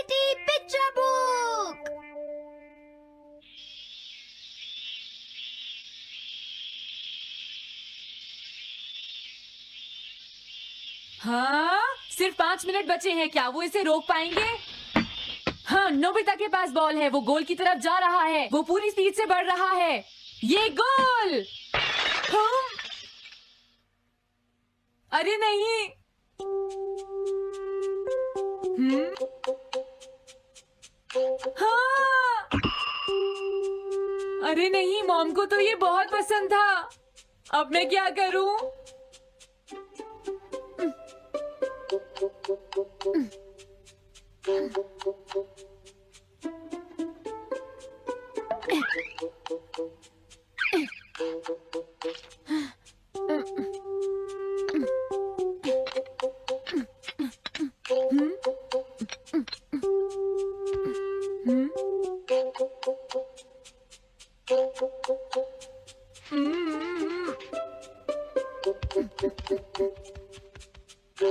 Reality picture book. हाँ, सिर्फ 5 minute बचे हैं। क्या वो इसे रोक पाएंगे? हाँ, नोबिता के पास बॉल है। वो गोल की तरफ जा रहा है। वो पूरी स्पीड से बढ़ रहा है। ये गोल! हाँ? अरे नहीं! हाँ! अरे नहीं, मॉम को तो ये बहुत पसंद था। अब मैं क्या करूं?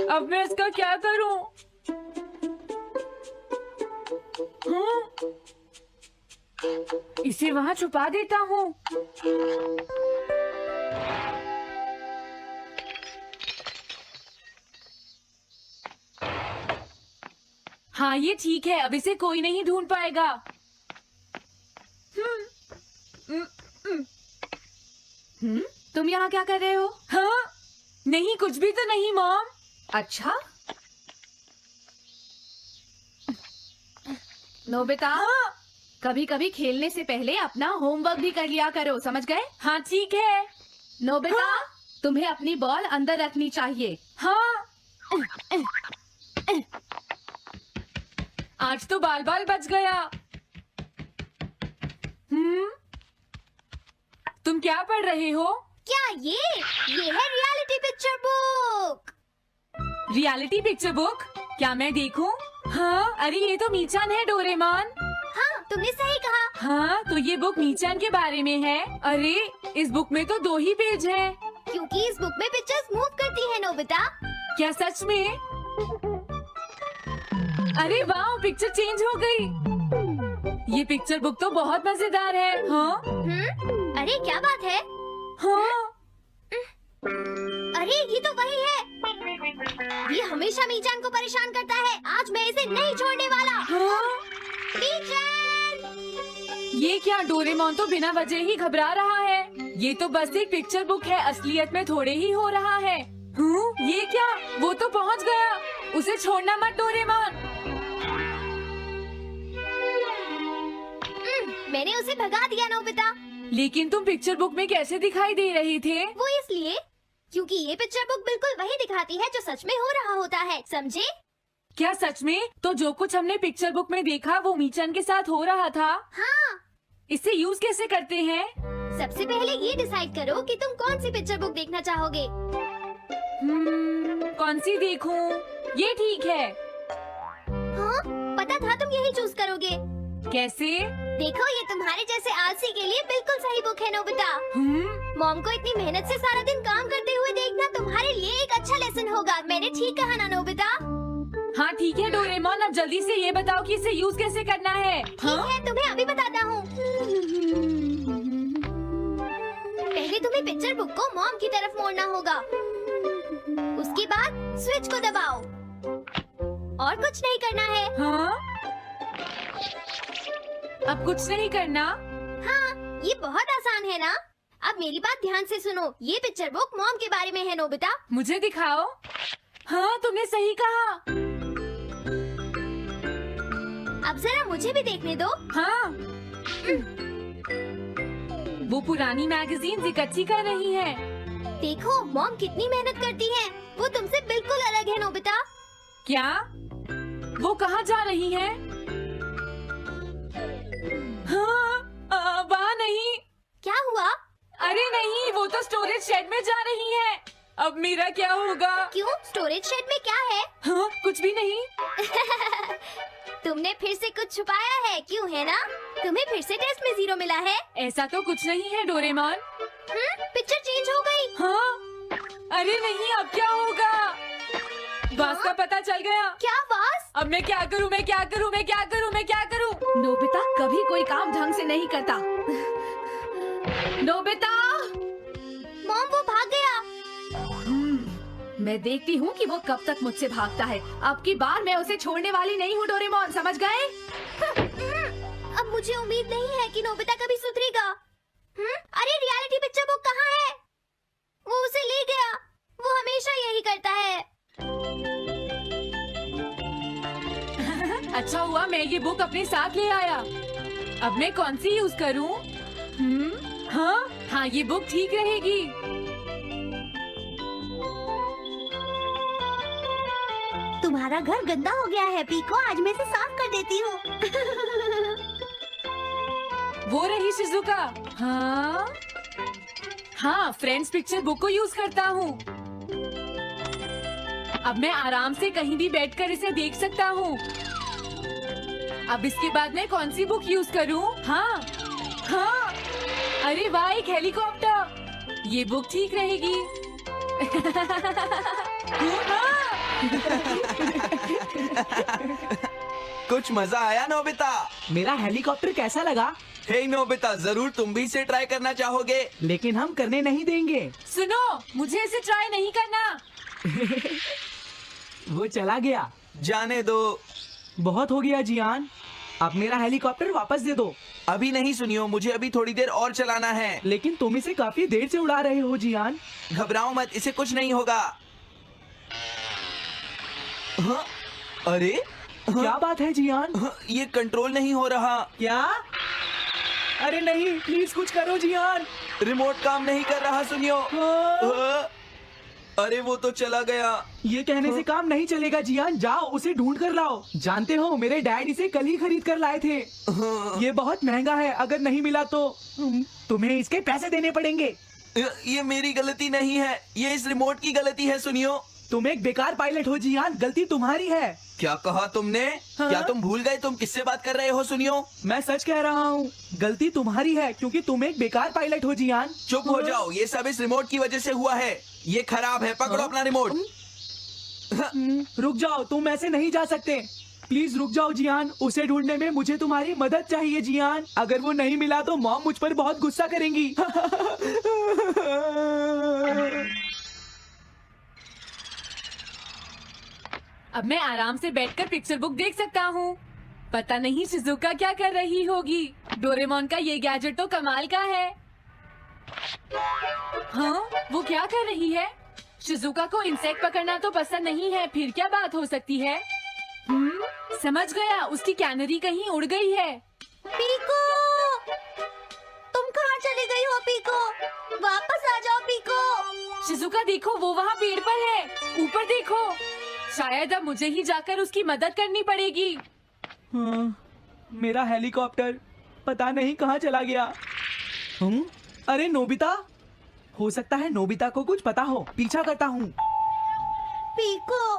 अब मैं इसका क्या करूं? इसे वहां छुपा देता हूँ। हाँ, ये ठीक है। अब इसे कोई नहीं ढूंढ पाएगा। तुम यहाँ क्या कर रहे हो? हाँ? नहीं, कुछ भी तो नहीं मॉम। अच्छा, नोबिता, हाँ? कभी कभी खेलने से पहले अपना होमवर्क भी कर लिया करो, समझ गए? हाँ, ठीक है। नोबिता, हाँ? तुम्हें अपनी बॉल अंदर रखनी चाहिए। हाँ? आज तो बाल बाल बच गया। तुम क्या पढ़ रहे हो? क्या ये है reality picture book. Reality picture book? क्या मैं देखूं? हाँ, अरे ये तो मीचान है, डोरेमोन। हाँ, तुमने सही कहा। हाँ, तो ये बुक मीचान के बारे में है। अरे इस बुक में तो 2 ही पेज हैं। क्योंकि इस बुक में पिक्चर्स मूव करती है नोबिता। क्या सच में? अरे वाह, पिक्चर चेंज हो गई। ये पिक्चर बुक तो बहुत मजेदार है। हाँ? अरे क्या बात है? हाँ? अरे ये तो वही है। ये हमेशा मीचान को परेशान करता है। आज मैं इसे नहीं छोड़ने वाला। हाँ? मीचान! ये क्या, डोरेमोन तो बिना वजह ही घबरा रहा है। ये तो बस एक पिक्चर बुक है, असलियत में थोड़े ही हो रहा है। ये क्या? वो तो पहुंच गया। उसे छोड़ना मत डोरेमोन। मैंने उसे भगा दिया नोबिता। लेकिन तुम पिक्चर बुक में कैसे दिखाई दे रही थे? वो इसलिए क्योंकि ये पिक्चर बुक बिल्कुल वही दिखाती है जो सच में हो रहा होता है, समझे? क्या सच में? तो जो कुछ हमने पिक्चर बुक में देखा वो मीचान के साथ हो रहा था? हाँ। इसे यूज कैसे करते हैं? सबसे पहले ये डिसाइड करो कि तुम कौन सी पिक्चर बुक देखना चाहोगे। कौन सी देखूं? ये ठीक है। हाँ, पता था तुम यही चूज करोगे। कैसे? देखो, ये तुम्हारे जैसे आलसी के लिए बिल्कुल सही बुक है नोबिता। मॉम को इतनी मेहनत से सारा दिन काम करते हुए देखना तुम्हारे लिए एक अच्छा लेसन होगा। मैंने ठीक कहा ना नोबिता? हाँ ठीक है डोरेमोन, अब जल्दी से ये बताओ कि इसे यूज कैसे करना है। ठीक है, तुम्हें अभी बताता हूँ। पहले तुम्हें पिक्चर बुक को मॉम की तरफ मोड़ना होगा। उसके बाद स्विच को दबाओ और कुछ नहीं करना है। हाँ? अब कुछ नहीं करना? हाँ, ये बहुत आसान है ना? अब मेरी बात ध्यान से सुनो। ये पिक्चर बुक मॉम के बारे में है नोबिता। मुझे दिखाओ। हाँ, तुमने सही कहा। अब जरा मुझे भी देखने दो। हाँ। वो पुरानी मैगजीन इकट्ठी कर रही है। देखो, मॉम कितनी मेहनत करती है। वो तुमसे बिल्कुल अलग है नोबिता। क्या? वो कहाँ जा रही है? हाँ, वहाँ नहीं। क्या हुआ? अरे नहीं, वो तो स्टोरेज शेड में जा रही है। अब मेरा क्या होगा? क्यों? स्टोरेज शेड में क्या है? हाँ, कुछ भी नहीं। तुमने फिर से कुछ छुपाया है, क्यों है ना? तुम्हें फिर से टेस्ट में 0 मिला है। ऐसा तो कुछ नहीं है डोरेमोन। पिक्चर चेंज हो गई। हाँ? अरे नहीं, अब क्या होगा? वास का पता चल गया। क्या वास? अब मैं क्या करूं, मैं क्या करूं, मैं क्या करूं, मैं क्या करूं? नोबिता कभी कोई काम ढंग से नहीं करता। नोबिता! मॉम वो भाग गया। मैं देखती हूँ कि वो कब तक मुझसे भागता है। अब की बार मैं उसे छोड़ने वाली नहीं हूँ डोरेमोन, समझ गए? अब मुझे उम्मीद नहीं है कि नोबिता कभी सुधरेगा। अरे रियलिटी पिक्चर बुक कहाँ है? वो उसे ले गया। वो हमेशा यही करता है। अच्छा हुआ मैं ये बुक अपने साथ ले आया। अब मैं कौन सी यूज करूं? हाँ हाँ, ये बुक ठीक रहेगी। तुम्हारा घर गंदा हो गया है पीको, आज मैं इसे साफ कर देती हूँ। वो रही शिजुका। हाँ हाँ, फ्रेंड्स पिक्चर बुक को यूज करता हूँ। अब मैं आराम से कहीं भी बैठकर इसे देख सकता हूँ। अब इसके बाद मैं कौन सी बुक यूज करूँ? हाँ हाँ, अरे वाह, एक हेलीकॉप्टर। ये बुक ठीक रहेगी। कुछ मजा आया नोबिता? मेरा हेलीकॉप्टर कैसा लगा? हे नोबिता, जरूर तुम भी इसे ट्राई करना चाहोगे। लेकिन हम करने नहीं देंगे। सुनो, मुझे इसे ट्राई नहीं करना। वो चला गया। जाने दो। बहुत हो गया जियान, अब मेरा हेलीकॉप्टर वापस दे दो। अभी नहीं सुनियो, मुझे अभी थोड़ी देर और चलाना है। लेकिन तुम इसे काफी देर से उड़ा रहे हो जियान। घबराओ मत, इसे कुछ नहीं होगा। हाँ? अरे क्या बात है जियान? हाँ, ये कंट्रोल नहीं हो रहा। क्या? अरे नहीं, प्लीज कुछ करो जियान। रिमोट काम नहीं कर रहा, सुनियो। हाँ? अरे वो तो चला गया। ये कहने से काम नहीं चलेगा जियान, जाओ उसे ढूंढ कर लाओ। जानते हो मेरे डैड इसे कल ही खरीद कर लाए थे। ये बहुत महंगा है, अगर नहीं मिला तो तुम्हें इसके पैसे देने पड़ेंगे। ये मेरी गलती नहीं है, ये इस रिमोट की गलती है, सुनियो। तुम एक बेकार पायलट हो जियान, गलती तुम्हारी है। क्या कहा तुमने? हाँ? क्या तुम भूल गए तुम किससे बात कर रहे हो, सुनियो? मैं सच कह रहा हूँ, गलती तुम्हारी है क्योंकि तुम एक बेकार पायलट हो जियान। चुप हो जाओ, ये सब इस रिमोट की वजह से हुआ है। ये खराब है, पकड़ो अपना रिमोट। रुक जाओ, तुम ऐसे नहीं जा सकते। प्लीज रुक जाओ जियान, उसे ढूंढने में मुझे तुम्हारी मदद चाहिए जियान। अगर वो नहीं मिला तो मॉम मुझ पर बहुत गुस्सा करेंगी। अब मैं आराम से बैठकर पिक्चर बुक देख सकता हूँ। पता नहीं शिजुका क्या कर रही होगी। डोरेमोन का ये गैजेट तो कमाल का है। हाँ, वो क्या कर रही है? शिजुका को इंसेक्ट पकड़ना तो पसंद नहीं है, फिर क्या बात हो सकती है? समझ गया, उसकी कैनरी कहीं उड़ गई है। पीको, तुम कहाँ चली गई हो पीको? वापस आ जाओ पीको। शिजुका देखो, वो वहाँ पेड़ पर है, ऊपर देखो। शायद अब मुझे ही जाकर उसकी मदद करनी पड़ेगी। हाँ, मेरा हेलीकॉप्टर पता नहीं कहाँ चला गया। अरे नोबिता, हो सकता है नोबिता को कुछ पता हो, पीछा करता हूँ। पीको,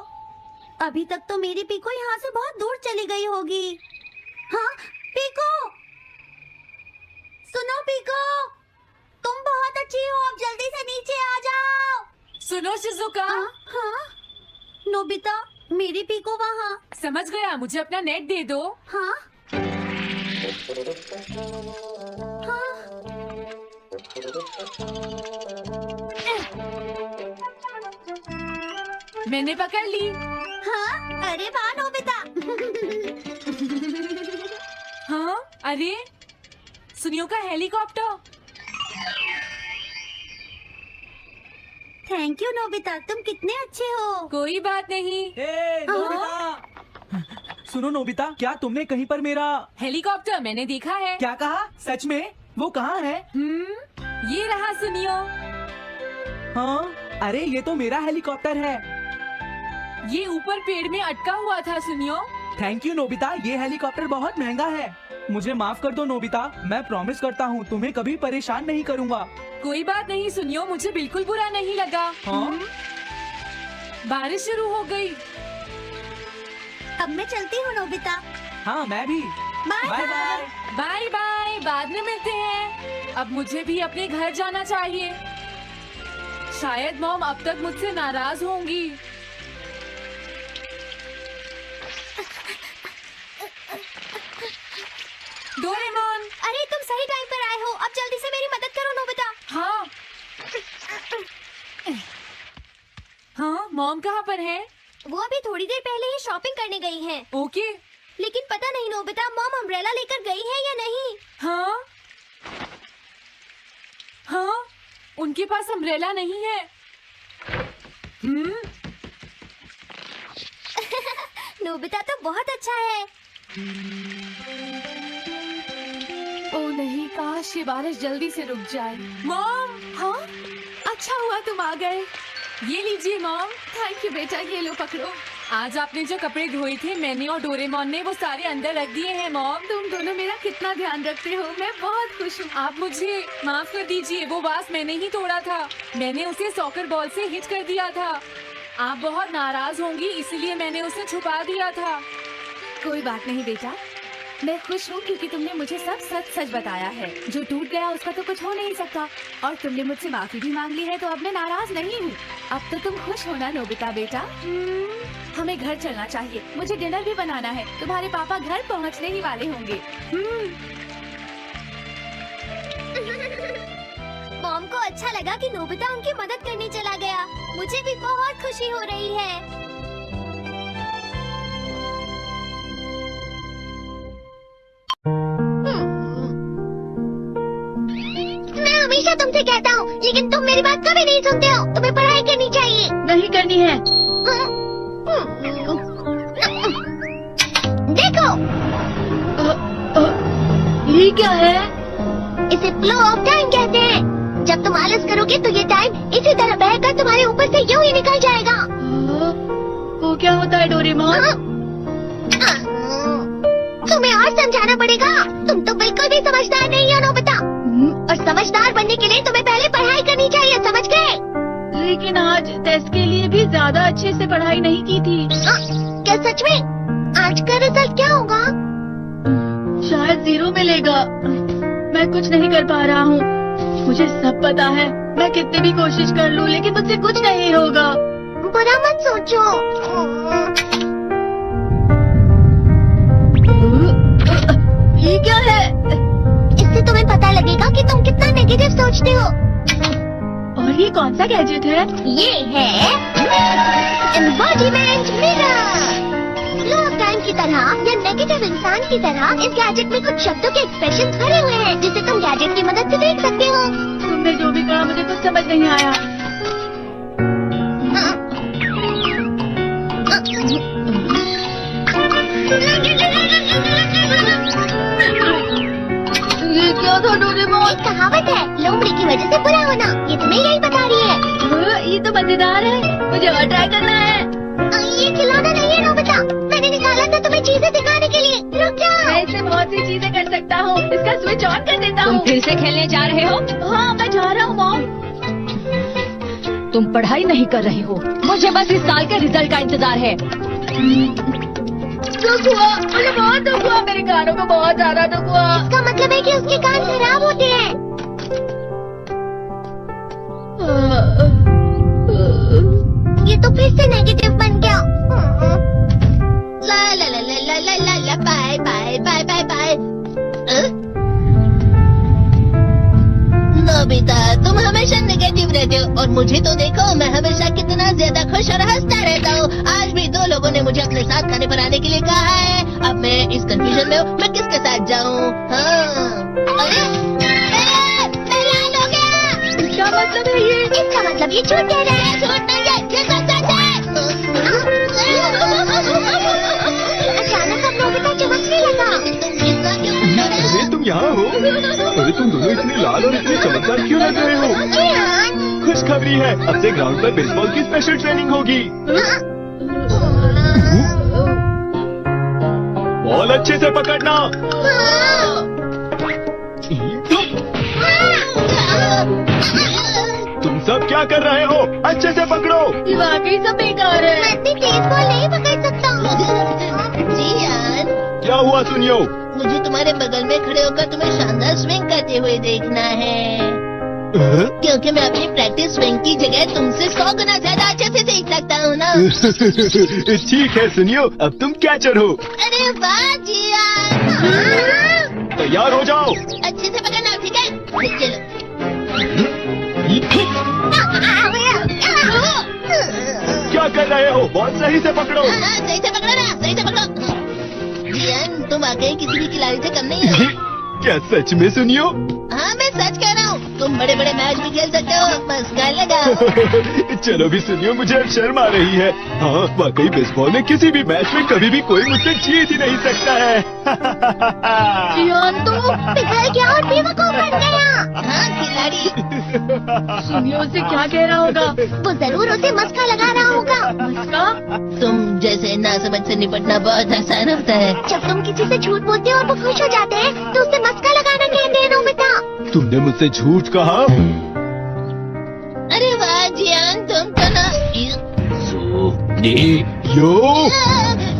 अभी तक तो मेरी पीको यहाँ से बहुत दूर चली गई होगी। हाँ पीको, सुनो पीको, तुम बहुत अच्छी हो, अब जल्दी से नीचे आ जाओ। सुनो शिजुका। हाँ नोबिता, मेरी पीको वहाँ। समझ गया, मुझे अपना नेट दे दो। हाँ हाँ मैंने पकड़ ली। हाँ, अरे वाह नोबिता। हाँ, अरे सुनियो का हेलीकॉप्टर। थैंक यू नोबिता, तुम कितने अच्छे हो। कोई बात नहीं। नोबिता! सुनो नोबिता, क्या तुमने कहीं पर मेरा हेलीकॉप्टर मैंने देखा है। क्या कहा? सच में? वो कहाँ है? ये रहा सुनियो। हाँ, अरे ये तो मेरा हेलीकॉप्टर है। ये ऊपर पेड़ में अटका हुआ था सुनियो। थैंक यू नोबिता, ये हेलीकॉप्टर बहुत महंगा है। मुझे माफ कर दो नोबिता, मैं प्रॉमिस करता हूँ तुम्हें कभी परेशान नहीं करूँगा। कोई बात नहीं सुनियो, मुझे बिल्कुल बुरा नहीं लगा। हाँ? बारिश शुरू हो गई। अब मैं चलती हूँ नोबिता। हाँ मैं भी। Bye bye bye. Bye bye, बाद में मिलते हैं। अब मुझे भी अपने घर जाना चाहिए। शायद मॉम अब तक मुझसे नाराज होंगी। मॉम कहाँ पर है? वो अभी थोड़ी देर पहले ही शॉपिंग करने गई हैं। ओके। लेकिन पता नहीं नोबिता, मॉम अम्ब्रेला लेकर गई है या नहीं। हाँ हाँ, उनके पास अम्ब्रेला नहीं है। नोबिता तो बहुत अच्छा है। ओ नहीं, काश ये बारिश जल्दी से रुक जाए। मॉम, हाँ, अच्छा हुआ तुम आ गए। ये लीजिए मॉम। थैंक यू बेटा, ये लो पकड़ो। आज आपने जो कपड़े धोए थे मैंने और डोरेमोन ने, वो सारे अंदर रख दिए हैं मॉम। तुम दोनों मेरा कितना ध्यान रखते हो, मैं बहुत खुश हूँ। आप मुझे माफ कर दीजिए, वो वास मैंने ही तोड़ा था। मैंने उसे सॉकर बॉल से हिट कर दिया था। आप बहुत नाराज होंगी इसलिए मैंने उसे छुपा दिया था। कोई बात नहीं बेटा, मैं खुश हूँ क्योंकि तुमने मुझे सब सच सच बताया है। जो टूट गया उसका तो कुछ हो नहीं सकता, और तुमने मुझसे माफी भी मांग ली है, तो अब मैं नाराज नहीं हूँ। अब तो तुम खुश हो ना नोबिता बेटा? हमें घर चलना चाहिए, मुझे डिनर भी बनाना है। तुम्हारे पापा घर पहुँचने ही वाले होंगे। मॉम को अच्छा लगा कि नोबिता उनकी मदद करने चला गया। मुझे भी बहुत खुशी हो रही है। मैं हमेशा तुमसे कहता हूँ, लेकिन तुम मेरी बात कभी नहीं सुनते हो। तुम्हें पढ़ाई करनी चाहिए। नहीं करनी है। देखो, ये क्या है? इसे फ्लो ऑफ टाइम कहते हैं। जब तुम आलस करोगे तो ये टाइम इसी तरह बहकर तुम्हारे ऊपर से यूं ही निकल जाएगा। वो क्या होता है डोरेमोन? तुम्हें और समझाना पड़ेगा। तुम तो बिल्कुल भी समझदार नहीं हो नोबिता। और समझदार बनने के लिए तुम्हें पहले पढ़ाई करनी चाहिए, समझ गए? लेकिन आज टेस्ट के लिए भी ज्यादा अच्छे से पढ़ाई नहीं की थी। क्या सच में? आज का रिजल्ट क्या होगा? शायद 0 मिलेगा। मैं कुछ नहीं कर पा रहा हूँ, मुझे सब पता है। मैं कितनी भी कोशिश कर लूँ लेकिन मुझसे कुछ नहीं होगा। बुरा मत सोचो। ये क्या है? इससे तुम्हें पता लगेगा कि तुम कितना नेगेटिव सोचते हो। और ये कौन सा गैजेट है? ये है embodiment mirror. Flow of time की तरह या नेगेटिव इंसान की तरह इस गैजेट में कुछ शब्दों के एक्सप्रेशन भरे हुए हैं, जिसे तुम गैजेट की मदद से देख सकते हो। तुमने जो भी कहा मुझे कुछ समझ नहीं आया। ये क्या था डोरेमोन? एक कहावत है, लोमड़ी की वजह से बुरा होना। ये तुम्हें यही बता रही है। ये तो मजेदार है, मुझे और ट्राई करना है। ये खिलौना नहीं है नोबिता, मैंने निकाला था तुम्हें चीजें दिखाने के लिए। रुक जाओ। मैं इससे बहुत सी चीजें कर सकता हूँ। इसका स्विच ऑन कर देता हूँ। तुम फिर से खेलने जा रहे हो? हाँ, मैं जा रहा हूँ मॉम। तुम पढ़ाई नहीं कर रहे हो, मुझे बस इस साल के रिजल्ट का इंतजार है। दुख हुआ, मुझे बहुत दुख हुआ। मेरे कानों को बहुत ज्यादा दुख हुआ। इसका मतलब है कि उसके कान खराब होते हैं। ये तो फिर से नेगेटिव बन गया। ला ला ला ला ला ला ला ला bye bye bye bye bye. Nobita, तुम हमेशा नेगेटिव रहते हो, और मुझे तो देखो, मैं हमेशा कितना ज्यादा खुश और हंसता रहता हूँ। आज भी 2 लोगों ने मुझे अपने साथ खाने पर आने के लिए कहा है। अब मैं इस कंफ्यूजन में हूँ, मैं किसके साथ जाऊँ? हाँ, अरे मेरा लाल हो गया। क्या मतलब है ये? इसका मतलब ये झूठ कह रहा है। झूठ नहीं है, ये सच है। अचानक अब नोबिता चमकने लगा। अरे तुम यहाँ हो? अरे तुम दोनों इतने लाल और इतने चमकदार क्यों लग रहे हो? जियान, खुशखबरी है, अब से ग्राउंड पर बेसबॉल की स्पेशल ट्रेनिंग होगी। बॉल अच्छे से पकड़ना। तुम सब क्या कर रहे हो? अच्छे से पकड़ो। ये वाकई सब बेकार है। मैं इतनी तेज बॉल नहीं पकड़ सकता हूँ। जियान, क्या हुआ सुनियो? मुझे तुम्हारे बगल में खड़े होकर तुम्हें शानदार स्विंग करते हुए देखना है, क्योंकि मैं अपनी प्रैक्टिस स्विंग की जगह तुमसे 100 गुना ज्यादा अच्छे से देख सकता हूँ ना। ठीक है सुनियो, अब तुम कैचर हो। अरे वाह जियान। तैयार हो जाओ। अच्छे से पकड़ना, ठीक है? चलो। क्या क्या कर रहे हो? बहुत सही से पकड़ो। हाँ, सही से पकड़ो ना, सही से पकड़ो। जियान, तुम वाकई किसी भी खिलाड़ी से कम नहीं हो। क्या सच में सुनियो? हाँ, मैं सच कह रहा हूँ। तुम बड़े बड़े मैच भी खेल सकते हो, बस कर लगाओ। चलो भी सुनियो, मुझे अब शर्म आ रही है। हाँ, वाकई बेसबॉल में किसी भी मैच में कभी भी कोई मुझसे जीत ही नहीं सकता है। जियान तो पिघल गया और बेवकूफ बन गया। हाँ, खिलाड़ी। सुनियो उसे क्या कह रहा होगा? वो जरूर उसे मस्का लगा रहा होगा। मस्का? तुम जैसे नासमझ से निपटना बहुत आसान होता है। जब तुम किसी से झूठ बोलते हो और वो खुश हो जाते हैं, तो उसे मस्का लगाना कहते हैं नोबिता। तुमने मुझसे झूठ कहा? अरे वाह जियान, तुम तो ना। यो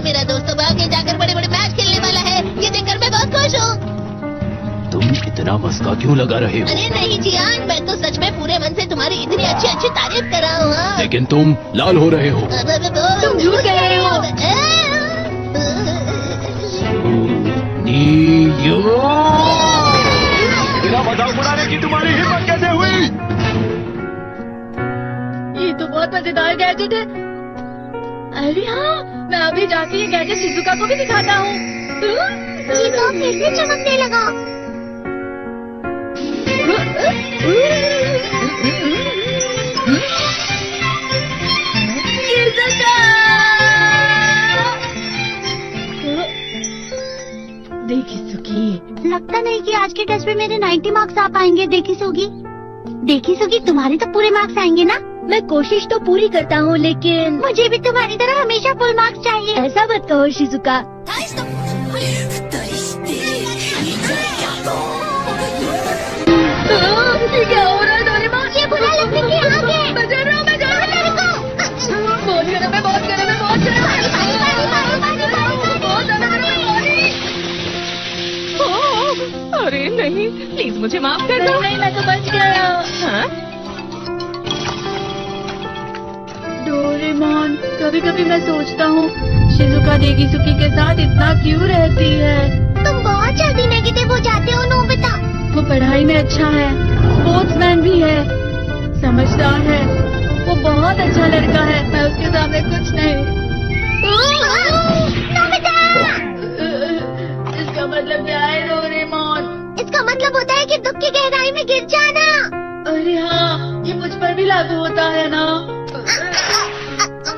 मेरा दोस्त अब आगे जाकर बड़े बड़े मैच खेलने वाला है। ये देखकर मैं बहुत खुश हूँ। तुम इतना मस्का क्यों लगा रहे हो? अरे नहीं जियान, मैं तो सच में पूरे मन से तुम्हारी इतनी अच्छी अच्छी तारीफ कर रहा हूँ। हाँ। लेकिन तुम लाल हो रहे हो। तुम झूठ कह रहे हो। मेरा मजाक उड़ाने की तुम्हारी हिम्मत कैसे हुई? ये तो बहुत मजेदार गैजेट है। अरे हाँ, मैं अभी जाके ये गैजेट शिजुका को भी दिखाता हूँ। ये तो फिर से चमकने लगा। देखी सुखी, लगता नहीं कि आज के टेस्ट में मेरे 90 मार्क्स आ पाएंगे। देखी सुगी, तुम्हारे तो पूरे मार्क्स आएंगे ना? मैं कोशिश तो पूरी करता हूँ, लेकिन मुझे भी तुम्हारी तरह हमेशा फुल मार्क्स चाहिए। ऐसा मत कहो शिजुका। ये क्या हो रहा है डोरेमोन? ये बुरा लगने के आगे। मैं जा रहा हूँ, मैं जा रहा हूँ। बहुत गरम है, बहुत गरम है, बहुत गरम है। बहुत ज्यादा गरम है, पानी। अरे नहीं, प्लीज मुझे माफ कर दो। नहीं, मैं तो बच गया। हाँ? डोरेमोन, कभी कभी मैं सोचता हूँ शिजुका देगीसुकी के साथ इतना क्यों रहती है। तुम बहुत जल्दी नेगेटिव हो जाते हो नोबिता। वो पढ़ाई में अच्छा है, स्पोर्ट्समैन भी है, समझदार है, वो बहुत अच्छा लड़का है। मैं उसके सामने कुछ नहीं। नोबिता! इसका मतलब क्या है डोरेमोन? इसका मतलब होता है कि दुख की गहराई में गिर जाना। अरे हाँ, ये मुझ पर भी लागू होता है ना।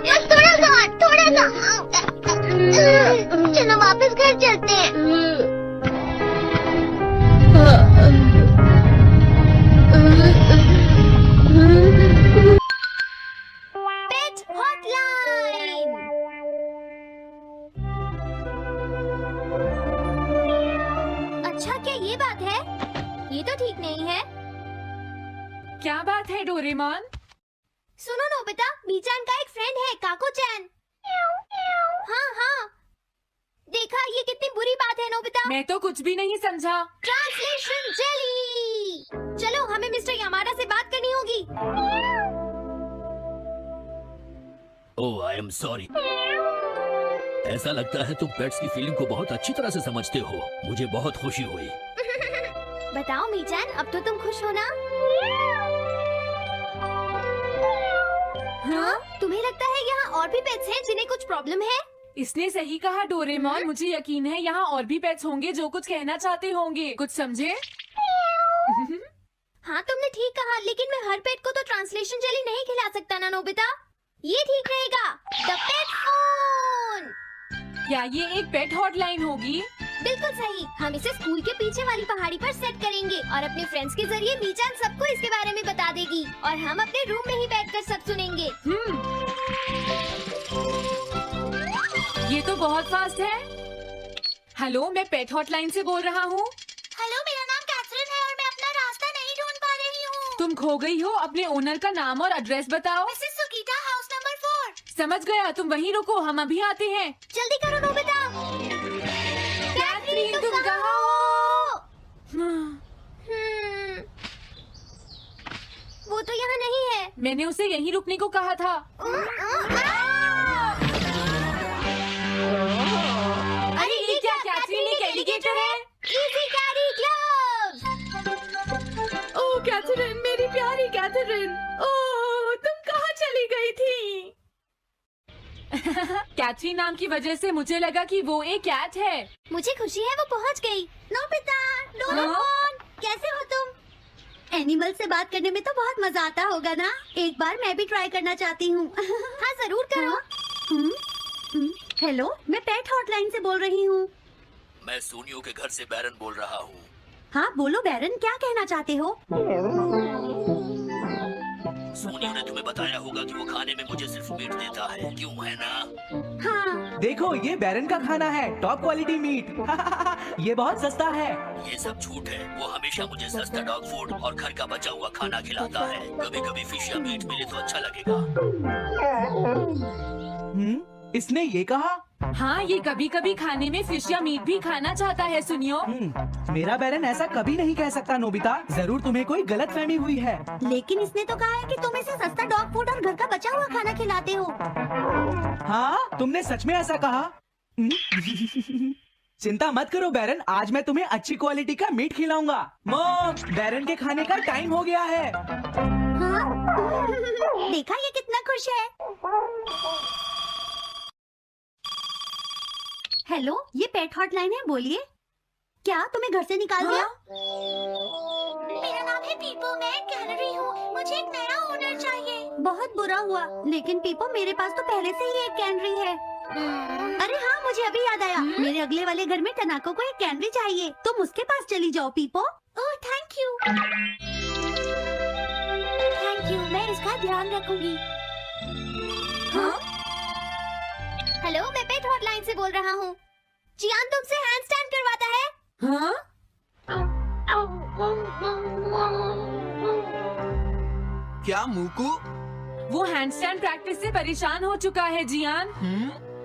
बस थोड़ा सा। चलो वापस घर चलते हैं। पेट हॉटलाइन। अच्छा, क्या ये बात है? ये तो ठीक नहीं है। क्या बात है डोरेमोन? सुनो नोबिता, मीचान का एक फ्रेंड है, काको-चैन। हाँ। देखा, ये कितनी बुरी बात है नोबिता। मैं तो कुछ भी नहीं समझा। Translation jelly. चलो, हमें मिस्टर यामाडा से बात करनी होगी। ओह, आई एम सॉरी। ऐसा लगता है तुम पेट्स की फीलिंग को बहुत अच्छी तरह से समझते हो। मुझे बहुत खुशी हुई। बताओ मीचान, अब तो तुम खुश हो ना? हाँ? तुम्हें लगता है यहाँ और भी पेट्स हैं जिन्हें कुछ प्रॉब्लम है? इसने सही कहा डोरेमोन। मुझे यकीन है यहाँ और भी पेट्स होंगे जो कुछ कहना चाहते होंगे। कुछ समझे? हाँ, तुमने ठीक कहा, लेकिन मैं हर पेट को तो ट्रांसलेशन जेली नहीं खिला सकता ना नोबिता। ये ठीक रहेगा। The pet phone. क्या ये एक पेट हॉटलाइन होगी? बिल्कुल सही। हम इसे स्कूल के पीछे वाली पहाड़ी पर सेट करेंगे और अपने फ्रेंड्स के जरिए मीचान सबको इसके बारे में बता देगी और हम अपने रूम में ही बैठकर सब सुनेंगे। ये तो बहुत फास्ट है। हेलो, मैं पेट हॉटलाइन से बोल रहा हूँ। हेलो, मेरा नाम कैथरीन है और मैं अपना रास्ता नहीं ढूंढ पा रही हूँ। तुम खो गई हो। अपने ओनर का नाम और एड्रेस बताओ। Mrs Sukita, house number 4। समझ गया, तुम वहीं रुको, हम अभी आते हैं। जल्दी करो नोबिता। कैथरीन, तुम कहाँ हो? वो तो यहाँ नहीं है। मैंने उसे यहीं रुकने को कहा था। अरे ये क्या, कैथरीन एक एलिगेटर है? Easy carry gloves. Oh Catherine, मेरी प्यारी कैथरीन। ओह, तुम कहाँ चली गई थी? कैथरीन नाम की वजह से मुझे लगा कि वो एक कैट है। मुझे खुशी है वो पहुंच गई। नोबिता, डोरेमोन, कैसे हो तुम? एनिमल से बात करने में तो बहुत मजा आता होगा ना? एक बार मैं भी ट्राई करना चाहती हूँ। हाँ जरूर करो। हेलो, मैं पेट हॉटलाइन से बोल रही हूँ। मैं सोनियो के घर से बैरन बोल रहा हूँ। हाँ बोलो बैरन, क्या कहना चाहते हो? सोनियो ने तुम्हें बताया होगा कि वो खाने में मुझे सिर्फ मीट देता है, क्यों है ना? हाँ देखो ये बैरन का खाना है, टॉप क्वालिटी मीट। ये बहुत सस्ता है। ये सब झूठ है। वो हमेशा मुझे सस्ता डॉग फूड और घर का बचा हुआ खाना खिलाता है। कभी कभी फिश या मीट मिले तो अच्छा लगेगा। इसने ये कहा? हाँ, ये कभी कभी खाने में फिश या मीट भी खाना चाहता है। सुनियो, मेरा बैरन ऐसा कभी नहीं कह सकता नोबिता। जरूर तुम्हें कोई गलतफहमी हुई है। लेकिन इसने तो कहा है कि तुम इसे सस्ता डॉग फूड और घर का बचा हुआ खाना खिलाते हो। हाँ, तुमने सच में ऐसा कहा? चिंता मत करो बैरन, आज मैं तुम्हें अच्छी क्वालिटी का मीट खिलाऊंगा। मॉम, बैरन के खाने का टाइम हो गया है। हाँ? देखा ये कितना खुश है। हेलो, ये पेट हॉटलाइन है, बोलिए। क्या तुम्हें घर से निकाल दिया? मेरा नाम है पीपो, मैं कह रही हूँ मुझे एक नया ओनर चाहिए। बहुत बुरा हुआ, लेकिन पीपो मेरे पास तो पहले से ही एक कैनरी है। अरे हाँ, मुझे अभी याद आया, मेरे अगले वाले घर में टनाको को एक कैनरी चाहिए। तुम उसके पास चली जाओ Pipo. Oh thank you. Thank you, मैं इसका ध्यान रखूंगी। हाँ? हेलो, मैं पेट हॉटलाइन से बोल रहा हूँ। जियान तुमसे हैंड स्टैंड करवाता है। हाँ? क्या मूकू? वो हैंडस्टैंड प्रैक्टिस से परेशान हो चुका है जियान।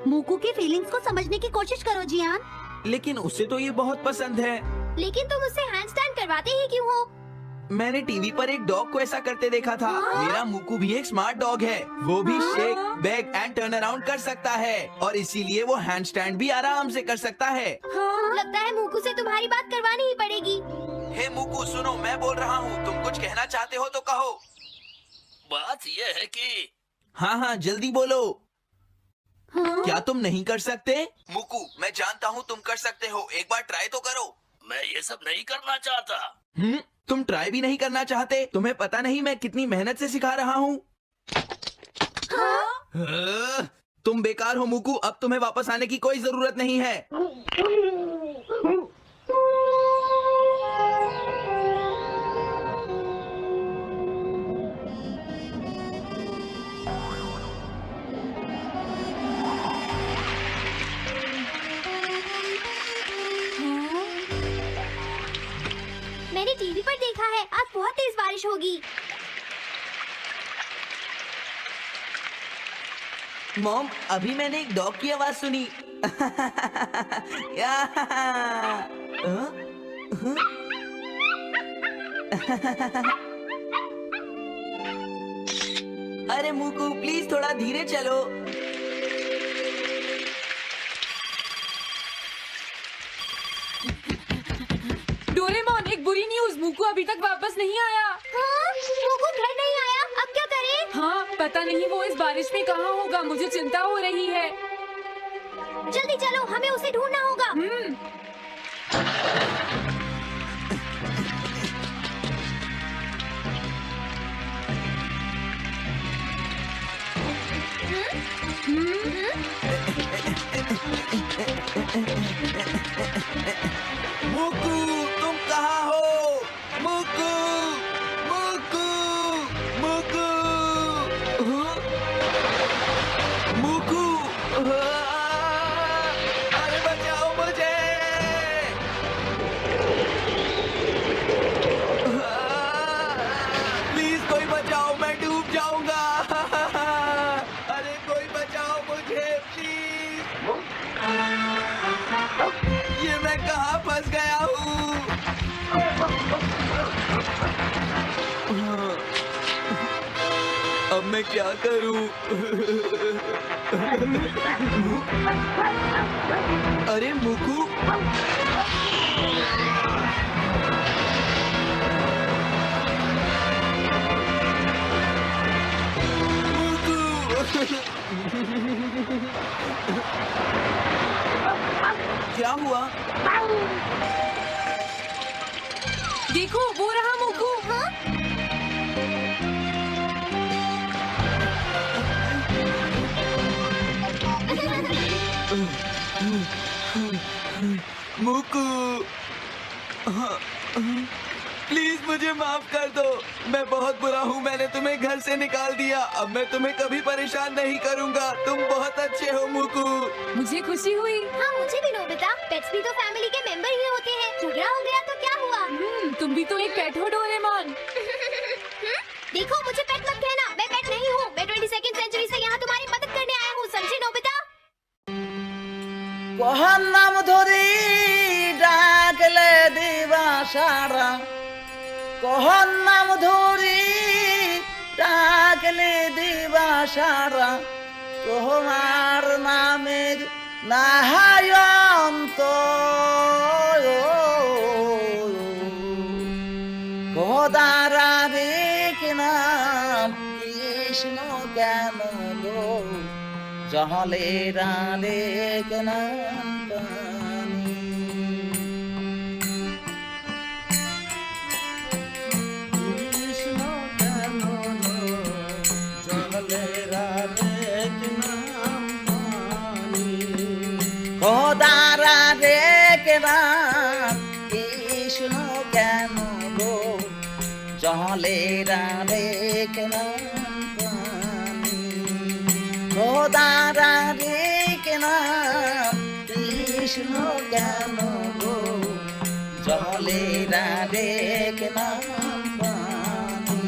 मूकू की फीलिंग्स को समझने की कोशिश करो जियान। लेकिन उसे तो ये बहुत पसंद है। लेकिन तुम उससे हैंड स्टैंड करवाते ही क्यों हो? मैंने टीवी पर एक डॉग को ऐसा करते देखा था। मेरा मूकू भी एक स्मार्ट डॉग है। वो भी shake, back and turn around कर सकता है और इसीलिए वो हैंड स्टैंड भी आराम से कर सकता है। लगता है मूकू से तुम्हारी बात करवानी ही पड़ेगी। हे मूकू, सुनो, मैं बोल रहा हूँ, तुम कुछ कहना चाहते हो तो कहो। बात ये है कि हाँ हाँ, जल्दी बोलो। क्या तुम नहीं कर सकते? मूकू, मैं जानता हूँ तुम कर सकते हो, एक बार ट्राई तो करो। मैं ये सब नहीं करना चाहता। तुम ट्राई भी नहीं करना चाहते? तुम्हें पता नहीं मैं कितनी मेहनत से सिखा रहा हूँ। तुम बेकार हो मूकू, अब तुम्हें वापस आने की कोई जरूरत नहीं है। मैंने टीवी पर देखा है, आज बहुत तेज बारिश होगी। मॉम, अभी मैंने एक डॉग की आवाज सुनी। अरे मूकू, प्लीज थोड़ा धीरे चलो। डोरेमोन, एक बुरी न्यूज़, मूकू अभी तक वापस नहीं आया। मूकू घर नहीं आया, अब क्या करें? हाँ, पता नहीं वो इस बारिश में कहाँ होगा, मुझे चिंता हो रही है। जल्दी चलो, हमें उसे ढूंढना होगा। मूकू, तुम कहाँ हो? मूकू, मूकू, मूकू, मूकू, अरे बचाओ मुझे। प्लीज कोई बचाओ, मैं डूब जाऊंगा। अरे कोई बचाओ मुझे प्लीज। ये मैं कहाँ फंस गया हूँ? अब मैं क्या करूँ? अरे मूकू, मूकू। हुआ? देखो वो रहा मोकू। मुकू, प्लीज मुझे माफ कर दो। मैं बहुत बुरा हूँ, मैंने तुम्हें घर से निकाल दिया। अब मैं तुम्हें कभी परेशान नहीं करूँगा। तुम बहुत अच्छे हो मुकू। मुझे खुशी हुई। हाँ मुझे भी नोबिता, पेट्स भी तो फैमिली के मेंबर ही होते हैं। झगड़ा हो गया तो क्या हुआ? तुम भी तो एक पेट हो डोरेमोन। देखो मुझे पेट मत कहना, मैं पेट नहीं हूँ। मैं 22nd सेंचुरी से यहाँ तुम्हारी मदद करने आया हूँ, समझे नोबिता? কহার নাম ধরি ডাকলে দিবা সারা, কহার নাম ধরি ডাকলে দিবা সারা, তোমার নামের নাহায়ন্ত খোদারা রেখ নাম কৃষ্ণ কেন গো, জহলে রালে কেনাম পানি। কৃষ্ণ কেন গো, জহলে রালে কেনাম পানি। খোদারা রে কেনাম কৃষ্ণ কেন গো, জহলে রালে কেনাম খোদারা রেখে নাম কৃষ্ণ কেন গো, জলে রেখে নাম পানি।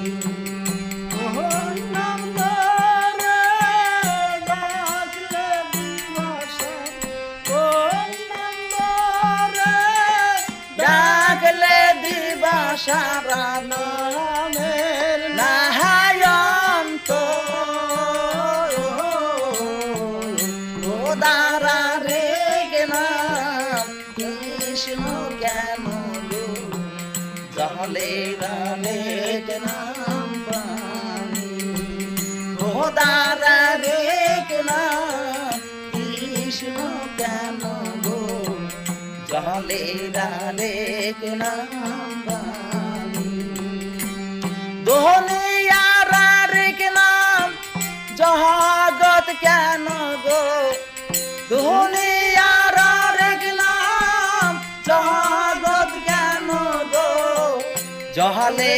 ওর নাম ধরে ডাকলে দিবসা, ওর নাম ধরে ডাকলে দিবসারা, নামের নাহায়ন্ত খোদারা রেখে নাম কৃষ্ণ কেন গো, জলে রেখে নাম পানি। খোদারা রেখে নাম কৃষ্ণ কেন গো, জলে রেখে নাম পানি। দুনিয়ারা রেখে নাম জগৎ কেন গো, দুনিয়ার রেখলাম জগৎ কেন গো, জহলে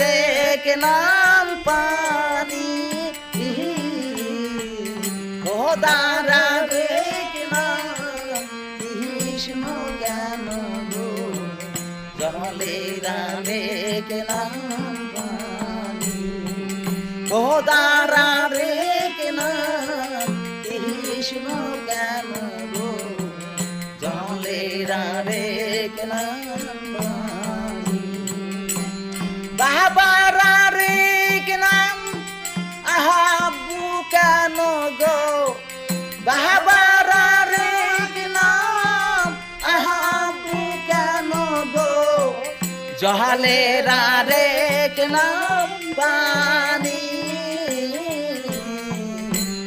রেখলাম পানি। খোদারা রেখলাম কৃষ্ণ কেন গো, জহলে রেখলাম পানি। খোদারা রেখলাম কৃষ্ণ কেন গো, জলে রেখে নাম পানি। বাবারা রেখে নাম আহাবু কেন গো, বাবারা রেখে নাম আহাবু কেন গো, জলে রেখে নাম পানি।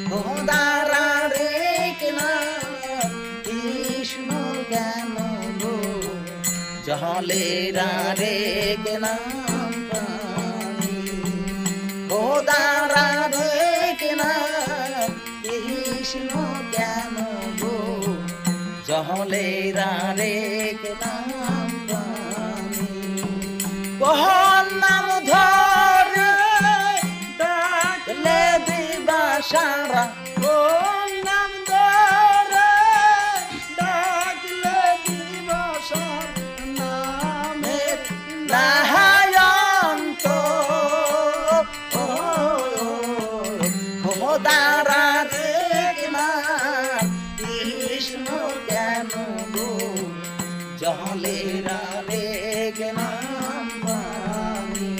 খোদারা রেখে নাম কৃষ্ণ কেন গো, জলে রেখে নাম পানি। খোদারা রেখে নাম কৃষ্ণ কেন গো, জলে রেখে নাম পানি। কহন নাম ধরে ডাকলে দিবা সারা, কোন নাম ধরে ডাকলে দিবসা, নামের নাহায়ন্ত খোদারা রেখে নাম কৃষ্ণ কেন গো, জলে রেখে নাম পানি।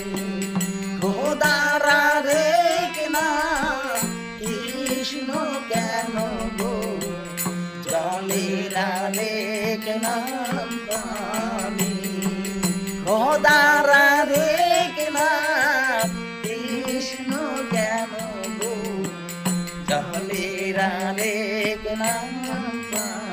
খোদারা রেখে নাম কৃষ্ণ কেন গো, জলে রেখে নাম পানি। খোদারা রেখে নাম কৃষ্ণ কেন গো, জলে রেখে নাম পানি।